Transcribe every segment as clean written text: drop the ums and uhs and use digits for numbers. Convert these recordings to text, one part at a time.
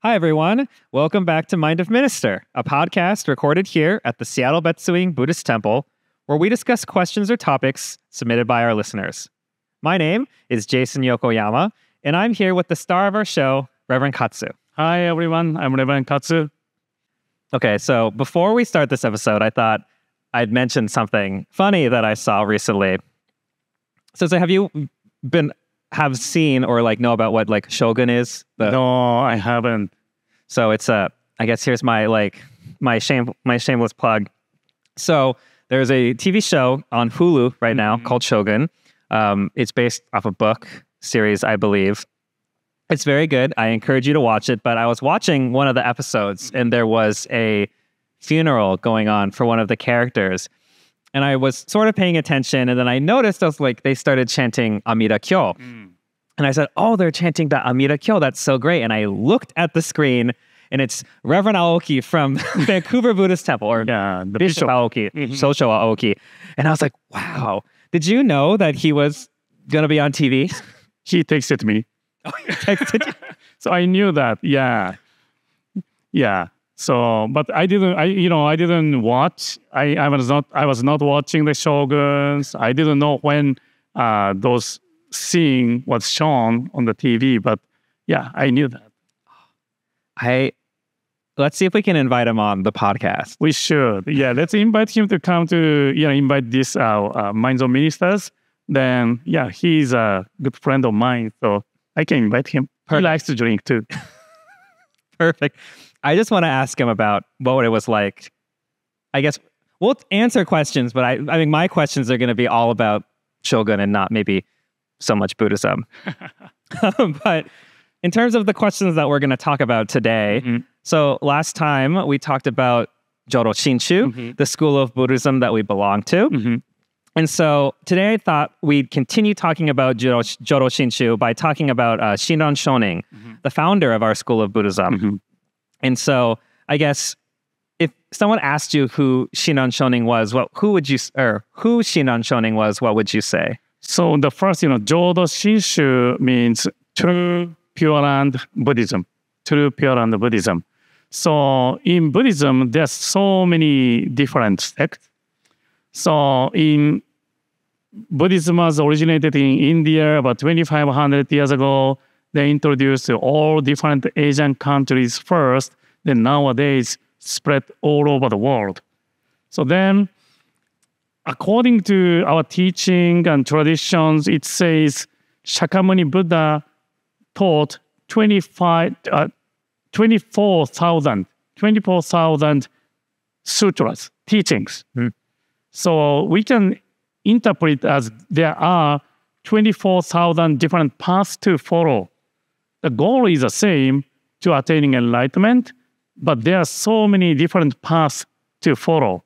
Hi, everyone. Welcome back to Mind of Minister, a podcast recorded here at the Seattle Betsuin Buddhist Temple, where we discuss questions or topics submitted by our listeners. My name is Jason Yokoyama, and I'm here with the star of our show, Reverend Katsu. Hi, everyone. I'm Reverend Katsu. Okay, so before we start this episode, I thought I'd mention something funny that I saw recently. So have you seen or know about what Shogun is? No, I haven't. So it's I guess here's my shameless plug. So there's a TV show on Hulu right now called Shogun. It's based off a book series, I believe. It's very good. I encourage you to watch it. But I was watching one of the episodes, and there was a funeral going on for one of the characters. And I was sort of paying attention, and then I noticed they started chanting Amida Kyo. And I said, oh, they're chanting the Amida Kyo. That's so great. And I looked at the screen, and it's Reverend Aoki from Vancouver Buddhist Temple, or the Bishop Aoki, Shosho Aoki. And I was like, wow, did you know that he was going to be on TV? He texted me. Oh, he texted you? So I knew that. Yeah. So, but I didn't watch. I was not watching the Shoguns. I didn't know when those scene was shown on the TV. But yeah, I knew that. Let's see if we can invite him on the podcast. We should. Yeah, let's invite him to come to invite this Minds of Ministers. Then yeah, he's a good friend of mine, so I can invite him. Perfect. He likes to drink too. Perfect. I just want to ask him about what it was like. I guess we'll answer questions, but I think my questions are going to be all about Shogun and not maybe so much Buddhism. But in terms of the questions that we're going to talk about today, so last time we talked about Jodo Shinshu, the school of Buddhism that we belong to. And so today I thought we'd continue talking about Jodo Shinshu by talking about Shinran Shonin, the founder of our school of Buddhism. And so I guess if someone asked you who Shinran Shonin was, who Shinran Shonin was, what would you say? So the first, Jodo Shinshu means true Pure Land Buddhism. True Pure Land Buddhism. So in Buddhism, there's so many different sects. So in Buddhism was originated in India about 2,500 years ago. They introduced to all different Asian countries first, then nowadays spread all over the world. So then, according to our teaching and traditions, it says Shakyamuni Buddha taught 24,000 sutras, teachings. So we can interpret as there are 24,000 different paths to follow. The goal is the same, to attaining enlightenment, but there are so many different paths to follow.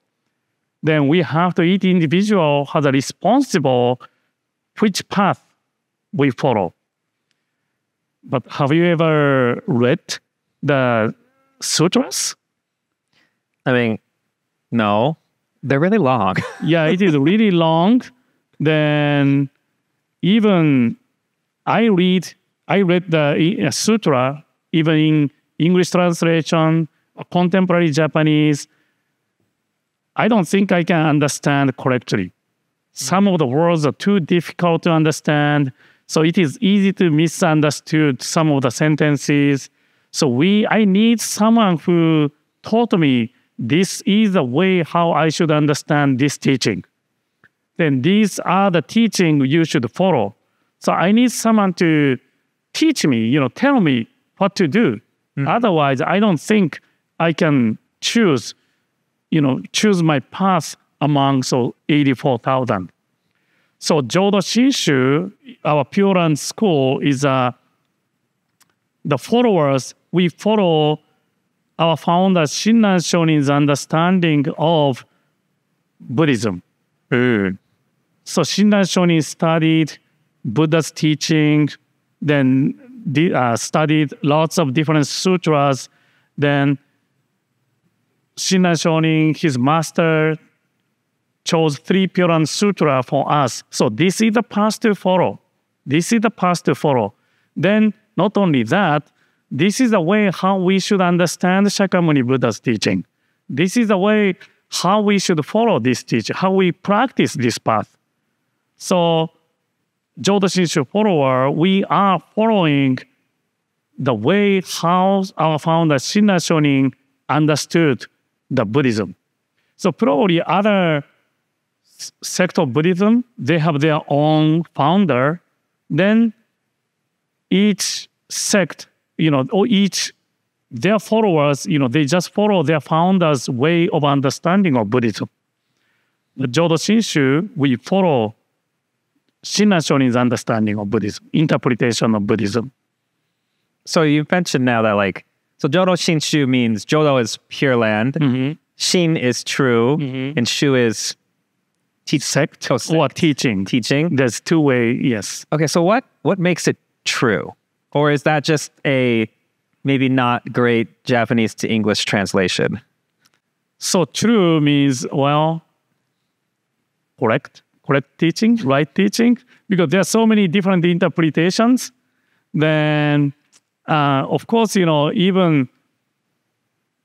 Then we have to, each individual has a responsible which path we follow. But have you ever read the sutras? I mean, no. They're really long. Yeah, it is really long. Then even I read the sutra, even in English translation, contemporary Japanese. I don't think I can understand correctly. Some of the words are too difficult to understand, so it is easy to misunderstand some of the sentences. So I need someone who taught me this is the way how I should understand this teaching. Then these are the teaching you should follow. So I need someone to teach me, tell me what to do. Otherwise, I don't think I can choose my path among 84,000. So Jodo Shinshu, our Pure Land school, is the followers. We follow our founder Shinran Shonin's understanding of Buddhism. So Shinran Shonin studied Buddha's teaching, then studied lots of different sutras. Then Shinran Shonin, his master, chose 3 Pure Land Sutra for us. So this is the path to follow. This is the path to follow. Then not only that, this is the way how we should understand Shakyamuni Buddha's teaching. This is the way how we should follow this teaching, how we practice this path. So, Jodo Shinshu follower, we are following the way how our founder Shinran Shonin understood the Buddhism. So probably other sect of Buddhism, they have their own founder. Then each sect, or their followers, they just follow their founder's way of understanding of Buddhism. The Jodo Shinshu, we follow Shinran Shonin's understanding of Buddhism, interpretation of Buddhism. So you mentioned now that so Jodo Shinshu means Jodo is pure land, Shin is true, and Shu is sect or teaching. Teaching. There's two ways, yes. Okay, so what makes it true? Or is that just a maybe not great Japanese to English translation? So true means, correct teaching, right teaching, because there are so many different interpretations. Then, of course, even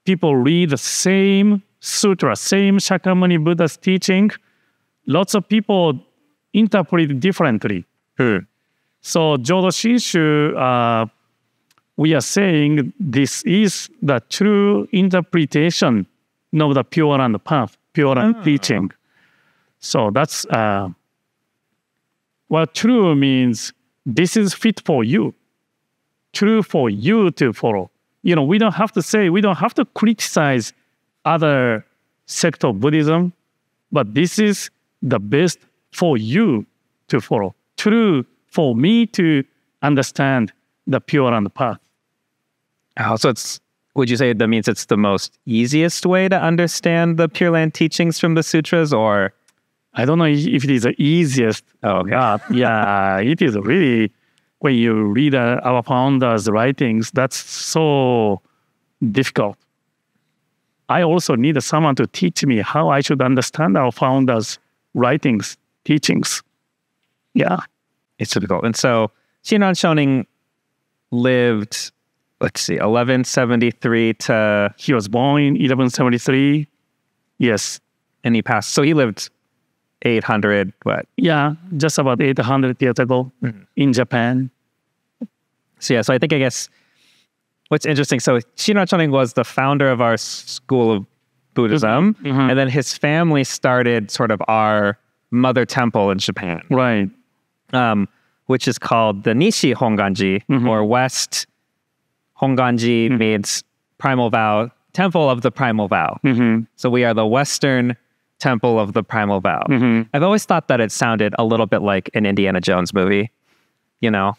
people read the same sutra, same Shakyamuni Buddha's teaching, lots of people interpret it differently. So Jodo Shinshu, we are saying this is the true interpretation of the Pure Land path, Pure Land teaching. So that's, true means this is fit for you, true for you to follow. We don't have to criticize other sect of Buddhism, but this is the best for you to follow. True for me to understand the Pure Land path. Oh, so would you say that means it's the most easiest way to understand the Pure Land teachings from the sutras, or? I don't know if it is the easiest. Oh, okay. Yeah, it is really, when you read our founder's writings, that's so difficult. I also need someone to teach me how I should understand our founder's writings, teachings. Yeah. It's difficult. And so Shinran Shonin lived, 1173 to... He was born in 1173. Yes. And he passed. So he lived 800, what? Yeah, just about 800 years ago in Japan. So I guess what's interesting, so Shinran Shonin was the founder of our school of Buddhism, and then his family started sort of our mother temple in Japan. Right. Which is called the Nishi Honganji, or West Honganji means primal vow, temple of the primal vow. So we are the Western temple of the primal vow. I've always thought that it sounded a little bit like an Indiana Jones movie. Shinran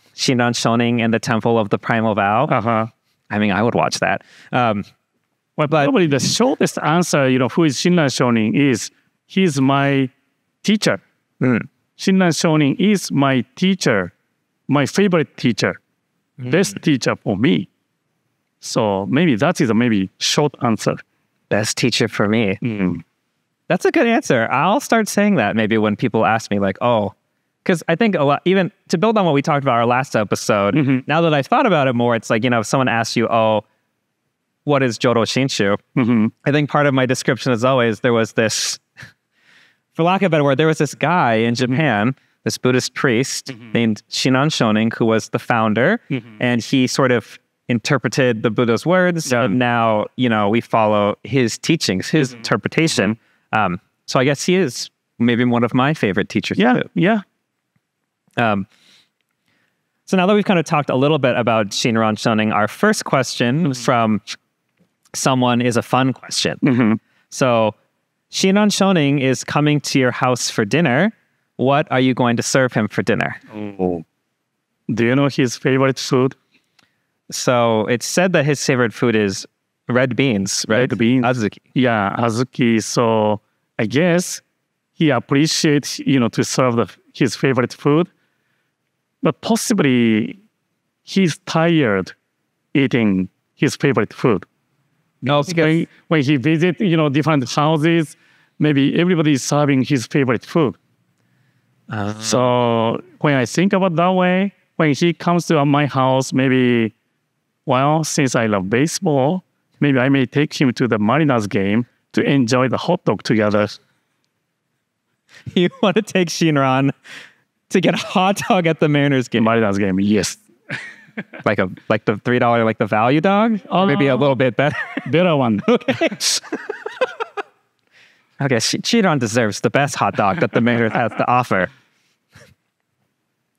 Shonin and the temple of the primal vow. I mean, I would watch that. But probably the shortest answer, who is Shinran Shonin is, he's my teacher. Shinran Shonin is my teacher, my favorite teacher, best teacher for me. So maybe that is a short answer. Best teacher for me. That's a good answer. I'll start saying that maybe when people ask me because I think a lot, even to build on what we talked about our last episode, now that I've thought about it more, it's if someone asks you, what is Jodo Shinshu? I think part of my description is always there was this, for lack of a better word, there was this guy in Japan, this Buddhist priest named Shinran Shonin, who was the founder, and he sort of interpreted the Buddha's words, and now, we follow his teachings, his interpretation. So I guess he is maybe one of my favorite teachers too. Yeah. So now that we've kind of talked a little bit about Shinran Shonin, our first question from someone is a fun question. So Shinran Shonin is coming to your house for dinner. What are you going to serve him for dinner? Do you know his favorite food? So it's said that his favorite food is red beans, right? Red beans. Azuki. Yeah, azuki. So I guess he appreciates, to serve his favorite food. But possibly he's tired eating his favorite food. No, because when he visits, different houses, maybe everybody is serving his favorite food. So when I think about that way, when he comes to my house, maybe well, since I love baseball, maybe I may take him to the Mariners game to enjoy the hot dog together. You want to take Shinran to get a hot dog at the Mariners game? Mariners game, yes. Like the $3, like the value dog? Or maybe a little bit better. Better one. Okay. Okay, Shinran deserves the best hot dog that the Mariners has to offer.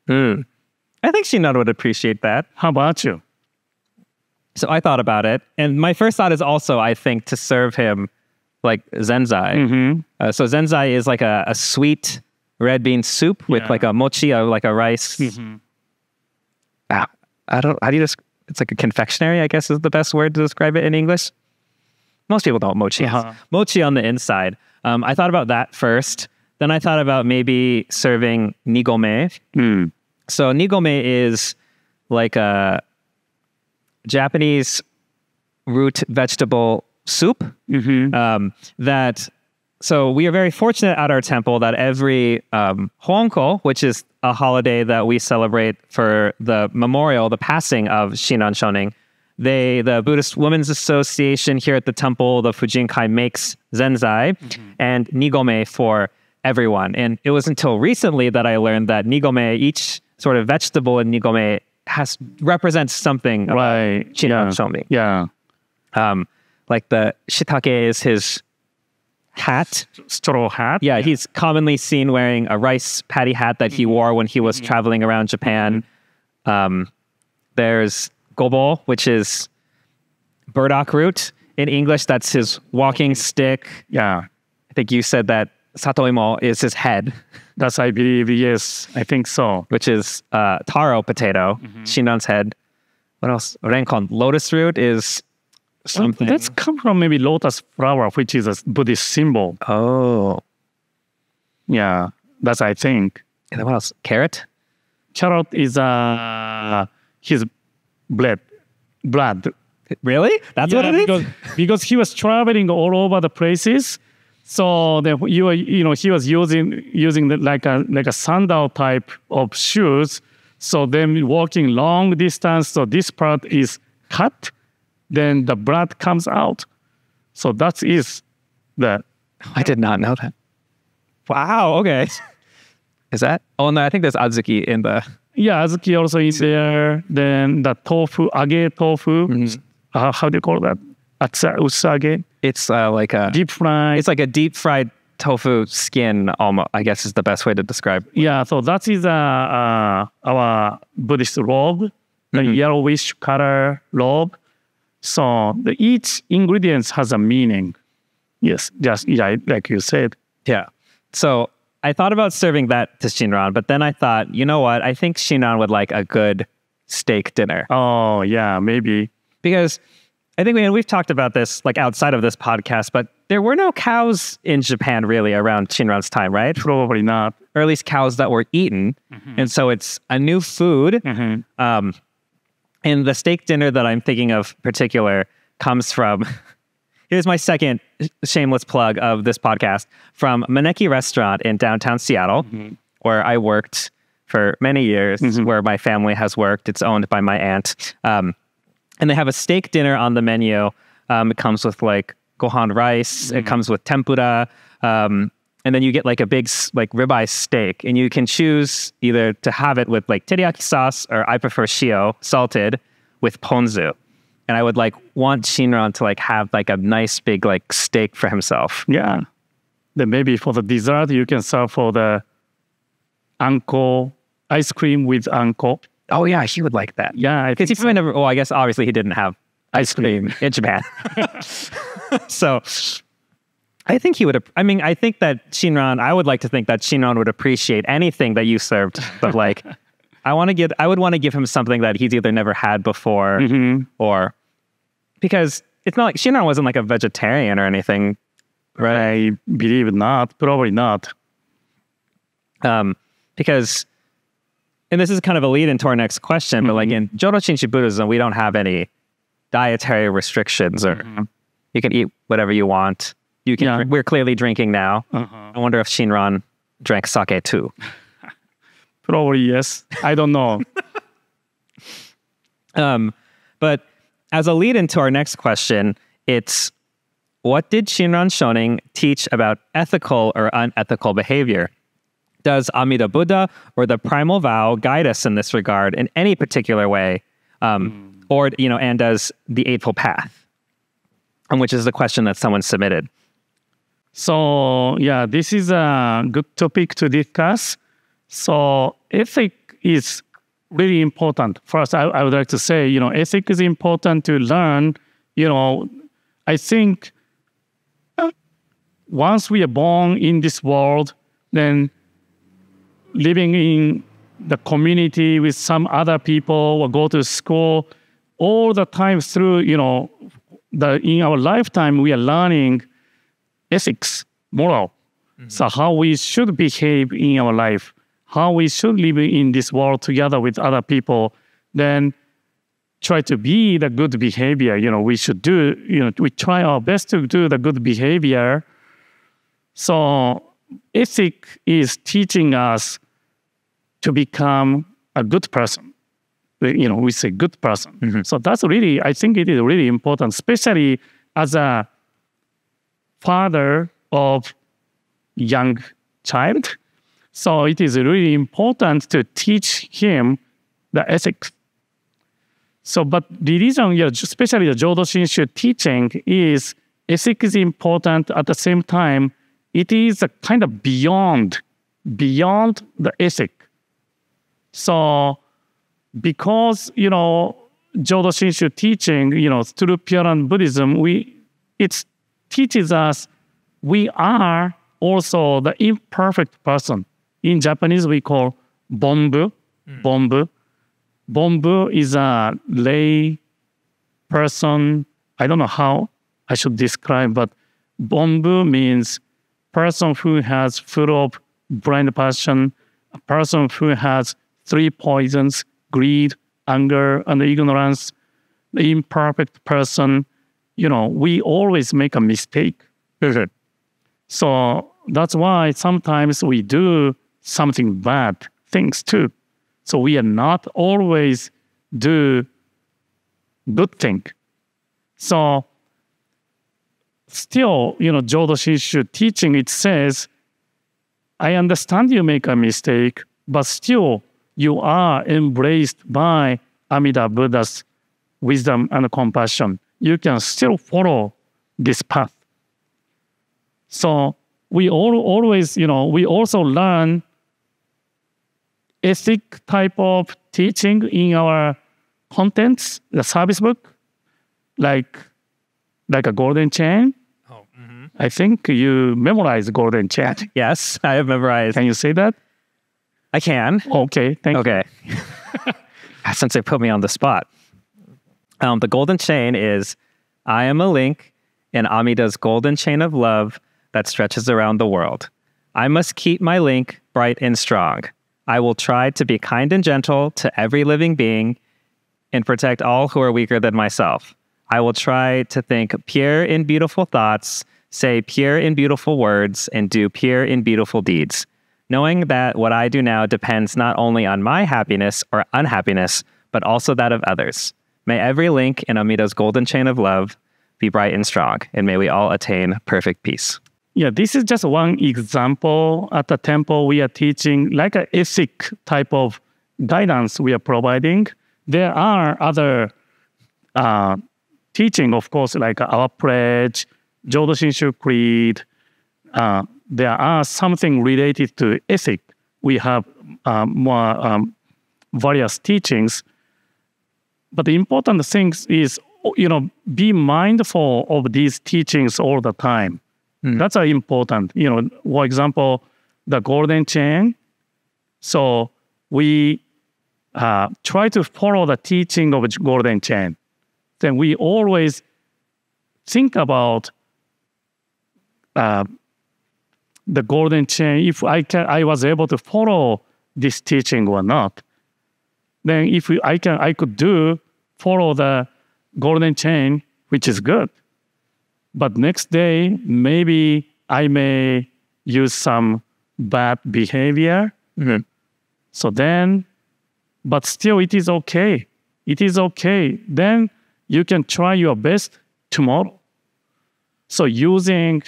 I think Shinran would appreciate that. How about you? So I thought about it. And my first thought is also, I think, to serve him like zenzai. So zenzai is like a sweet red bean soup with like a mochi, like a rice. How do you just, it's like a confectionery, I guess is the best word to describe it in English. Most people know what mochi is. Mochi on the inside. I thought about that first. Then I thought about maybe serving nigome. So nigome is like a Japanese root vegetable soup. So we are very fortunate at our temple that every Honko, which is a holiday that we celebrate for the memorial, the passing of Shinran Shonin, the Buddhist Women's Association here at the temple, the Fujinkai, makes zenzai and nigome for everyone. And it was until recently that I learned that nigome, each sort of vegetable in nigome represents something about Shinran Shonin. Yeah. Like the shiitake is his hat. Straw hat? Yeah, he's commonly seen wearing a rice paddy hat that he wore when he was traveling around Japan. There's gobo, which is burdock root. In English, that's his walking stick. Yeah. I think you said that satoimo is his head. That's, I believe, yes. I think so. Which is taro potato, Shinran's head. What else? Renkon. Lotus root is something. That's come from maybe lotus flower, which is a Buddhist symbol. Oh. Yeah, that's I think. And then what else? Carrot? Carrot is his blood. Really? That's what it is? Because he was traveling all over the places. So he was using like a sandal type of shoes. So then walking long distance, so this part is cut, then the blood comes out. So that is the... I did not know that. Wow, okay. Is that? Oh, no, I think there's azuki in the... Yeah, azuki also is there. Then the tofu, age tofu. How do you call that? Usage. It's like a... deep fried. It's like a deep fried tofu skin, almost, I guess is the best way to describe it. Yeah, so that is our Buddhist robe, the yellowish color robe. So each ingredient has a meaning. Yes, just like you said. Yeah. So I thought about serving that to Shinran, but then I thought, you know what? I think Shinran would like a good steak dinner. Oh, yeah, maybe. Because I think we've talked about this like outside of this podcast, but there were no cows in Japan really around Shinran's time, right? Probably not. Or at least cows that were eaten. And so it's a new food. And the steak dinner that I'm thinking of particular comes from, here's my second shameless plug of this podcast, from Maneki Restaurant in downtown Seattle, where I worked for many years, where my family has worked. It's owned by my aunt. And they have a steak dinner on the menu. It comes with like gohan rice. It comes with tempura. And then you get like a big like ribeye steak. And you can choose either to have it with like teriyaki sauce, or I prefer shio, salted, with ponzu. And I would like want Shinran to like have like a nice big like steak for himself. Yeah. Then maybe for the dessert, you can serve for the anko, ice cream with anko. Oh yeah, he would like that. Yeah, because he probably never. Well, I guess obviously he didn't have ice cream in Japan. So I think he would. I mean, I think that Shinran. I would like to think that Shinran would appreciate anything that you served. But like, I would want to give him something that he's either never had before, or because it's not like Shinran wasn't like a vegetarian or anything, right? I believe not. Probably not. Because. And this is kind of a lead into our next question, but like in Jodo Shinshu Buddhism, we don't have any dietary restrictions, or you can eat whatever you want. You can. We're clearly drinking now. I wonder if Shinran drank sake too. Probably yes. I don't know. But as a lead into our next question, it's what did Shinran Shonin teach about ethical or unethical behavior? Does Amida Buddha or the primal vow guide us in this regard in any particular way? Or, and does the Eightfold Path? Which is the question that someone submitted. So, yeah, this is a good topic to discuss. So, ethic is really important. First, I would like to say, ethic is important to learn. I think once we are born in this world, then living in the community with some other people or go to school, all the time through, in our lifetime, we are learning ethics, moral. So how we should behave in our life, how we should live in this world together with other people, then try to be the good behavior. We should do, we try our best to do the good behavior. So ethic is teaching us to become a good person. We say good person. So that's really, I think it is really important, especially as a father of young child. So it is really important to teach him the ethics. So, but religion, especially the Jodo Shinshu teaching is ethics is important. At the same time, it is a kind of beyond the ethic. So, because, Jodo Shinshu teaching, through Pure Land Buddhism, it teaches us we are also the imperfect person. In Japanese, we call bonbu. Bonbu. Bonbu is a lay person. I don't know how I should describe, but bonbu means person who has full of blind passion, a person who has three poisons, greed, anger, and ignorance, the imperfect person. We always make a mistake. So that's why sometimes we do something bad things too. So we are not always do good thing. So still, Jodo Shinshu teaching, it says, I understand you make a mistake, but still you are embraced by Amida Buddha's wisdom and compassion. You can still follow this path. So we always, we also learn ethic type of teaching in our contents, the service book, like a golden chain. I think you memorized golden chain. Yes, I have memorized. Can you say that? I can. Okay, thank you. Okay. Since they put me on the spot. The golden chain is, I am a link in Amida's golden chain of love that stretches around the world. I must keep my link bright and strong. I will try to be kind and gentle to every living being and protect all who are weaker than myself. I will try to think pure and beautiful thoughts, say pure and beautiful words, and do pure and beautiful deeds, knowing that what I do now depends not only on my happiness or unhappiness, but also that of others. May every link in Amida's golden chain of love be bright and strong, and may we all attain perfect peace. Yeah, this is just one example. At the temple, we are teaching like an ethic type of guidance we are providing. There are other teaching, of course, like our pledge, Jodo Shinshu Creed. There are something related to ethic. We have more various teachings. But the important thing is, be mindful of these teachings all the time. That's important. For example, the golden chain. So we try to follow the teaching of golden chain. Then we always think about the golden chain. If I was able to follow this teaching or not, then if I could follow the golden chain, which is good. But next day, maybe I may use some bad behavior. So then, but still it is okay. It is okay. Then you can try your best tomorrow. So using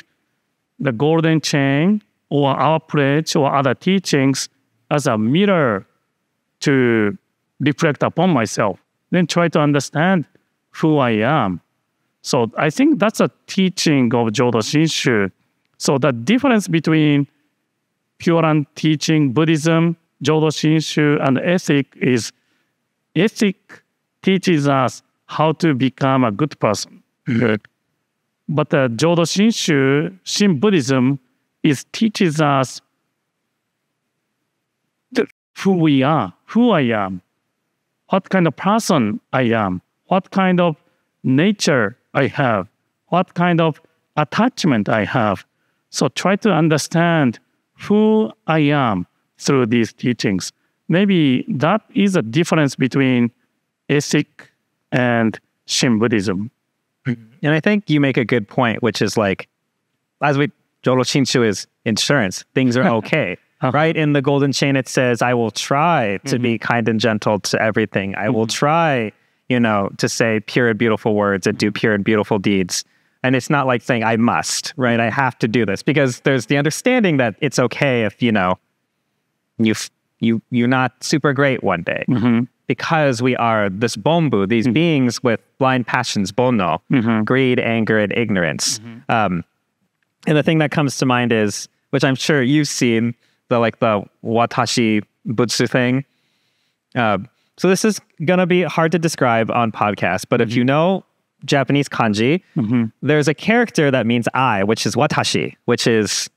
the golden chain or our pledge or other teachings as a mirror to reflect upon myself, then try to understand who I am. So I think that's a teaching of Jodo Shinshu. So the difference between Pure Land teaching Buddhism, Jodo Shinshu, and ethic is ethic teaches us how to become a good person. But the Jodo Shinshu, Shin Buddhism, teaches us who we are, who I am, what kind of person I am, what kind of nature I have, what kind of attachment I have. So try to understand who I am through these teachings. Maybe that is a difference between ethic and Shin Buddhism. And I think you make a good point, which is like, Jodo Shinshu is insurance. Things are okay. Right? In the Golden Chain, it says, I will try to be kind and gentle to everything. I will try, to say pure and beautiful words and do pure and beautiful deeds. And it's not like saying, I must, right? I have to do this. Because there's the understanding that it's okay if, you're not super great one day. Because we are this bonbu, these beings with blind passions, bonno, greed, anger, and ignorance. And the thing that comes to mind is, which I'm sure you've seen, the watashi butsu thing. So this is going to be hard to describe on podcast, but if you know Japanese kanji, there's a character that means I, which is watashi, which is,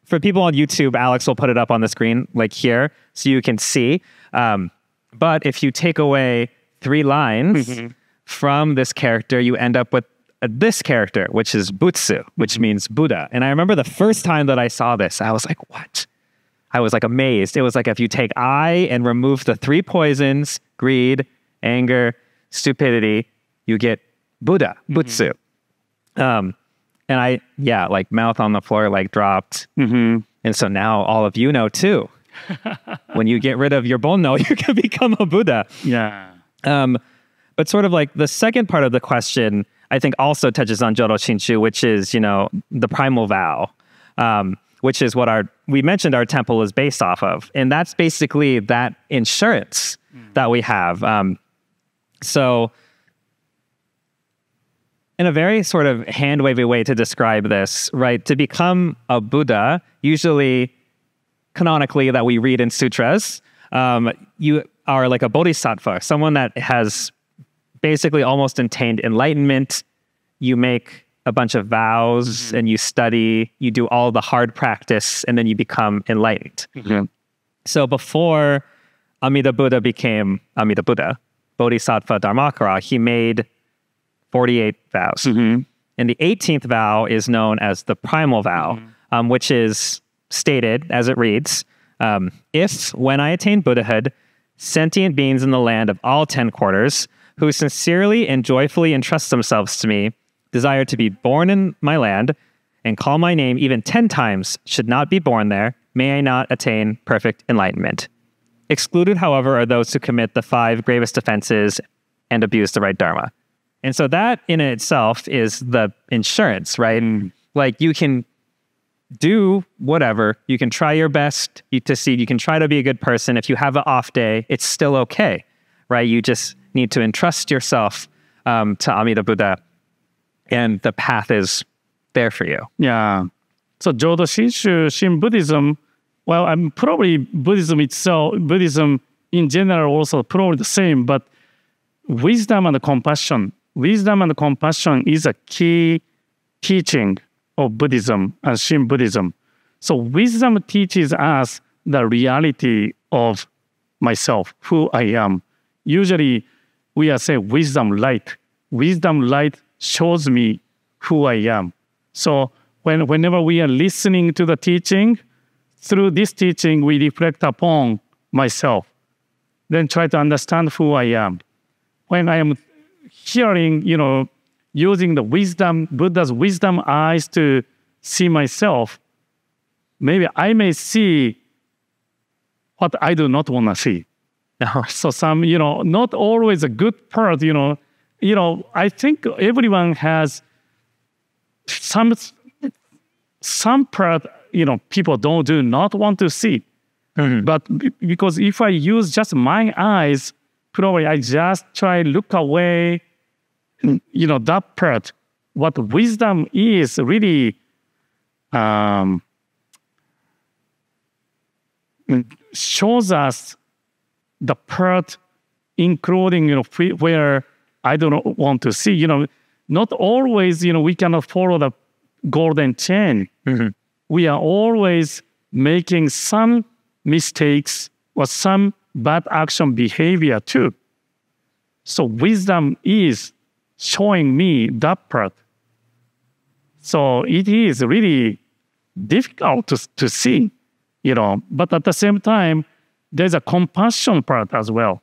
for people on YouTube, Alex will put it up on the screen, like here, so you can see. But if you take away 3 lines from this character, you end up with this character, which is Butsu, which means Buddha. And I remember the first time that I saw this, I was like, what? I was like amazed. It was like if you take I and remove the 3 poisons, greed, anger, stupidity, you get Buddha, Butsu. And I, like mouth on the floor, like dropped. And so now all of you know too. When you get rid of your bonno, you can become a Buddha. Yeah. But sort of like the second part of the question, I think also touches on Jodo Shinshu, which is, the primal vow, which is what we mentioned our temple is based off of. And that's basically that insurance that we have. So in a very sort of hand-wavy way to describe this, right, to become a Buddha, usually canonically that we read in sutras, you are like a bodhisattva, someone that has basically almost attained enlightenment. You make a bunch of vows and you study, you do all the hard practice, and then you become enlightened. So before Amida Buddha became Amida Buddha, Bodhisattva Dharmakara, he made 48 vows. And the 18th vow is known as the primal vow, which is stated as it reads, if, when I attain Buddhahood, sentient beings in the land of all 10 quarters, who sincerely and joyfully entrust themselves to me, desire to be born in my land, and call my name even 10 times, should not be born there, may I not attain perfect enlightenment. Excluded, however, are those who commit the 5 gravest offenses and abuse the right dharma. And so that in itself is the insurance, right? Like you can do whatever, you can try your best to see, you can try to be a good person. If you have an off day, it's still okay, right? You just need to entrust yourself to Amida Buddha, and the path is there for you. Yeah. So Jodo Shinshu, Shin Buddhism, well, probably Buddhism itself, Buddhism in general also probably the same, but wisdom and compassion is a key teaching of Buddhism and Shin Buddhism. So wisdom teaches us the reality of myself, who I am. Usually we are saying wisdom light. Wisdom light shows me who I am. So whenever we are listening to the teaching, through this teaching, we reflect upon myself, then try to understand who I am. When I am hearing, using the wisdom, Buddha's wisdom eyes to see myself, maybe I may see what I do not want to see. So some, not always a good part, I think everyone has some part, people do not want to see. Mhm. But because if I use just my eyes, probably I just try look away, that part. What wisdom is really shows us the part, including where I don't want to see. Not always we cannot follow the golden chain. Mhm. We are always making some mistakes or some bad action behavior too. So wisdom is showing me that part. So it is really difficult to see, but at the same time, there's a compassion part as well.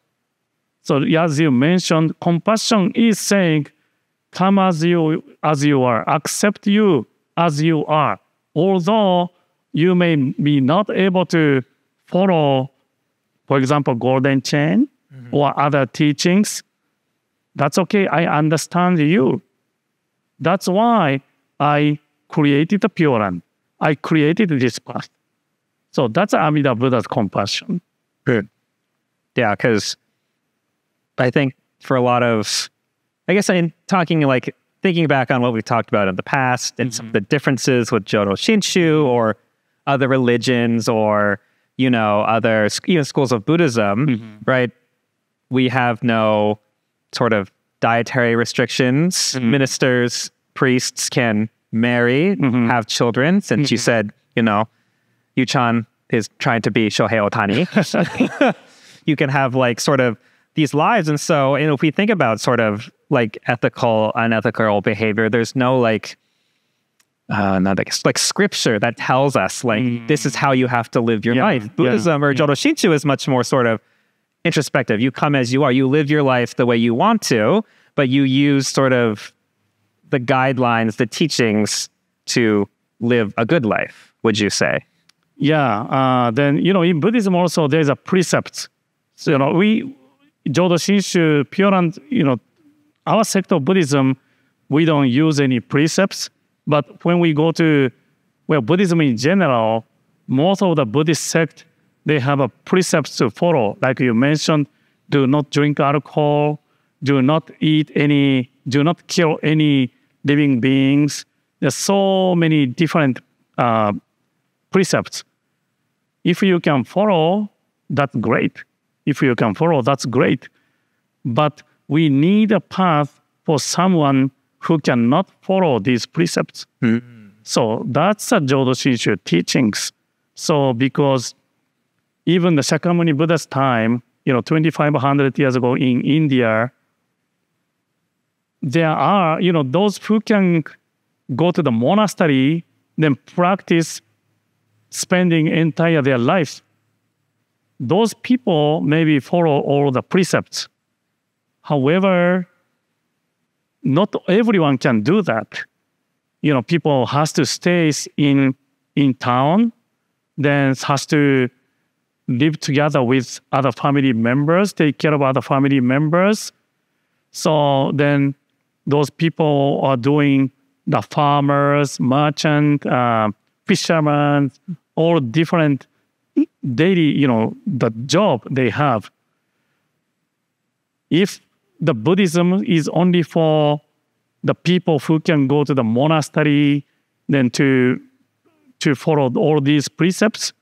So as you mentioned, compassion is saying, come as you are, accept you as you are. Although you may be not able to follow, for example, golden chain or other teachings, that's okay. I understand you. That's why I created the Pure Land. I created this path. So that's Amida Buddha's compassion. Good. Yeah, because I think for a lot of, I guess in talking, like thinking back on what we've talked about in the past and some of the differences with Jodo Shinshu or other religions or, other even schools of Buddhism, right? We have no sort of dietary restrictions. Ministers, priests can marry, have children. Since you said, Yu-chan is trying to be Shohei Ohtani. You can have like sort of these lives. And so, if we think about sort of like ethical, unethical behavior, there's no like scripture that tells us like this is how you have to live your life. Buddhism or Jodo Shinshu is much more sort of introspective. You come as you are. You live your life the way you want to, but you use sort of the guidelines, the teachings to live a good life, would you say? Yeah. Then, in Buddhism also, there's a precept. So, Jodo Shinshu, Pure Land, our sect of Buddhism, we don't use any precepts. But when we go to, Buddhism in general, most of the Buddhist sect, they have a precepts to follow. Like you mentioned, do not drink alcohol, do not kill any living beings. There's so many different precepts. If you can follow, that's great. If you can follow, that's great. But we need a path for someone who cannot follow these precepts. So that's the Jodo Shinshu teachings. So because even the Shakyamuni Buddha's time, 2,500 years ago in India, there are, those who can go to the monastery, then practice spending entire their life. Those people maybe follow all the precepts. However, not everyone can do that. People has to stay in town, then has to live together with other family members, take care of other family members. So then those people are doing the farmers, merchant, fishermen, all different daily, the job they have. If the Buddhism is only for the people who can go to the monastery, then to follow all these precepts,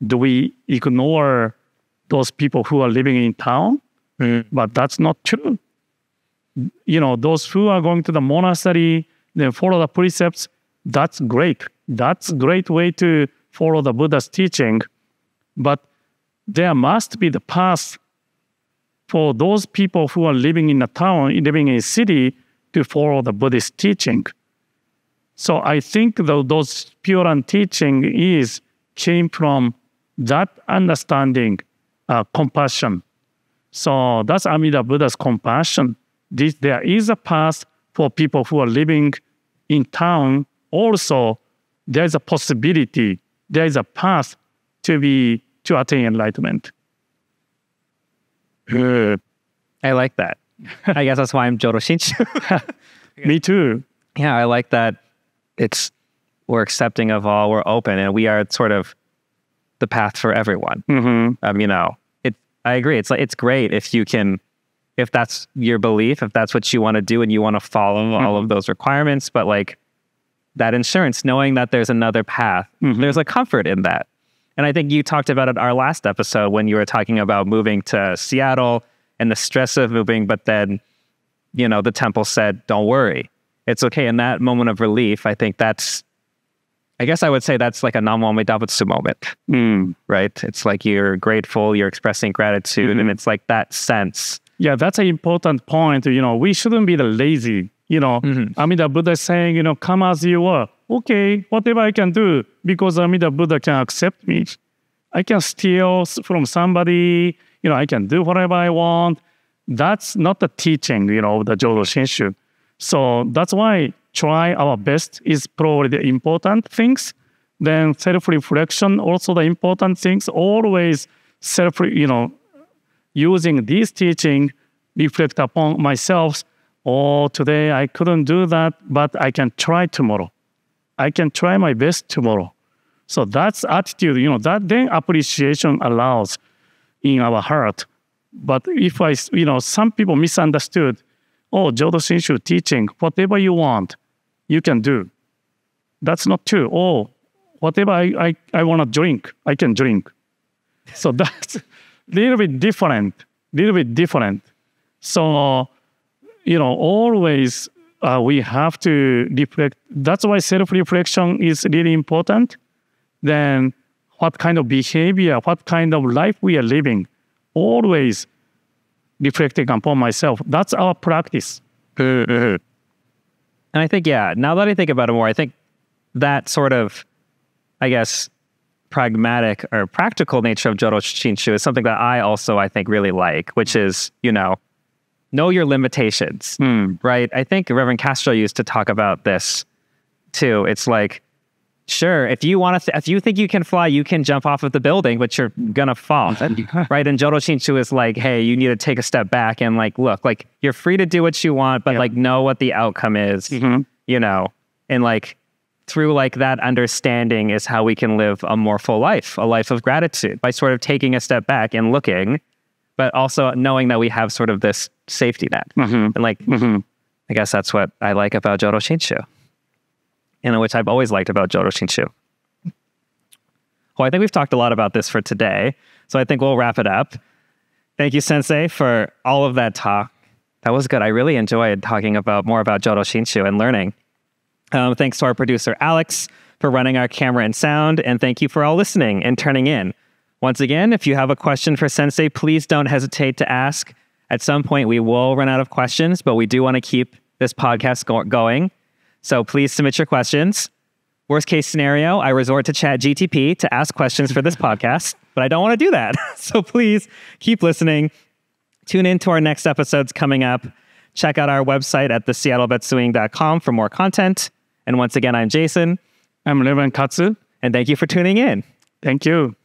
do we ignore those people who are living in town? But that's not true. Those who are going to the monastery, then follow the precepts, that's great. That's a great way to follow the Buddha's teaching. But there must be the path for those people who are living in a town, living in a city, to follow the Buddhist teaching. So I think those Pure Land teaching came from that understanding, compassion. So that's Amida Buddha's compassion. There is a path for people who are living in town. Also, there is a possibility, there is a path to attain enlightenment. I like that. I guess that's why I'm Jodo Shinshu. Me too. Yeah, I like that we're accepting of all, we're open, and we are sort of the path for everyone. You know, I agree. It's great if that's your belief, if that's what you want to do and you want to follow all of those requirements, but like that insurance, knowing that there's another path, there's a comfort in that. And I think you talked about it our last episode when you were talking about moving to Seattle and the stress of moving, but then, you know, the temple said, don't worry, it's okay. In that moment of relief, I think I guess I would say that's like a Namwame Daibutsu moment, right? It's like you're grateful, you're expressing gratitude, and it's like that sense. Yeah, that's an important point. You know, we shouldn't be the lazy. You know, Amida Buddha is saying, you know, come as you are. Okay, whatever I can do, because Amida Buddha can accept me. I can steal from somebody. You know, I can do whatever I want. That's not the teaching, you know, of the Jodo Shinshu. So that's why try our best is probably the important things. Then self-reflection, also the important things. Always using this teaching, reflect upon myself. Oh, today I couldn't do that, but I can try tomorrow. I can try my best tomorrow. So that's attitude, you know, that then appreciation allows in our heart. But if some people misunderstood, oh, Jodo Shinshu teaching, whatever you want, you can do. That's not true. Oh, whatever I want to drink, I can drink. So that's a little bit different. So, you know, always we have to reflect. That's why self-reflection is really important. Then what kind of behavior, what kind of life we are living, always reflecting upon myself. That's our practice. And I think, yeah, now that I think about it more, I think that sort of, I guess, pragmatic or practical nature of Jodo Shinshu is something that I think really like, which is, you know your limitations, right? I think Reverend Castro used to talk about this too. It's like, sure, if you think you can fly, you can jump off of the building, but you're gonna fall, right? And Jodo Shinshu is like, hey, you need to take a step back and like, look, like you're free to do what you want, but like know what the outcome is, you know, and like through like that understanding is how we can live a more full life, a life of gratitude by sort of taking a step back and looking, but also knowing that we have sort of this safety net. And like, I guess that's what I like about Jodo Shinshu, and which I've always liked about Jodo Shinshu. Well, I think we've talked a lot about this for today, so I think we'll wrap it up. Thank you, Sensei, for all of that talk. That was good. I really enjoyed talking more about Jodo Shinshu and learning. Thanks to our producer, Alex, for running our camera and sound, and thank you for all listening and turning in. Once again, if you have a question for Sensei, please don't hesitate to ask. At some point, we will run out of questions, but we do want to keep this podcast going. So please submit your questions. Worst case scenario, I resort to ChatGTP to ask questions for this podcast, but I don't want to do that. So please keep listening. Tune in to our next episodes coming up. Check out our website at theseattlebetsuin.com for more content. And once again, I'm Jason. I'm Reverend Katsu. And thank you for tuning in. Thank you.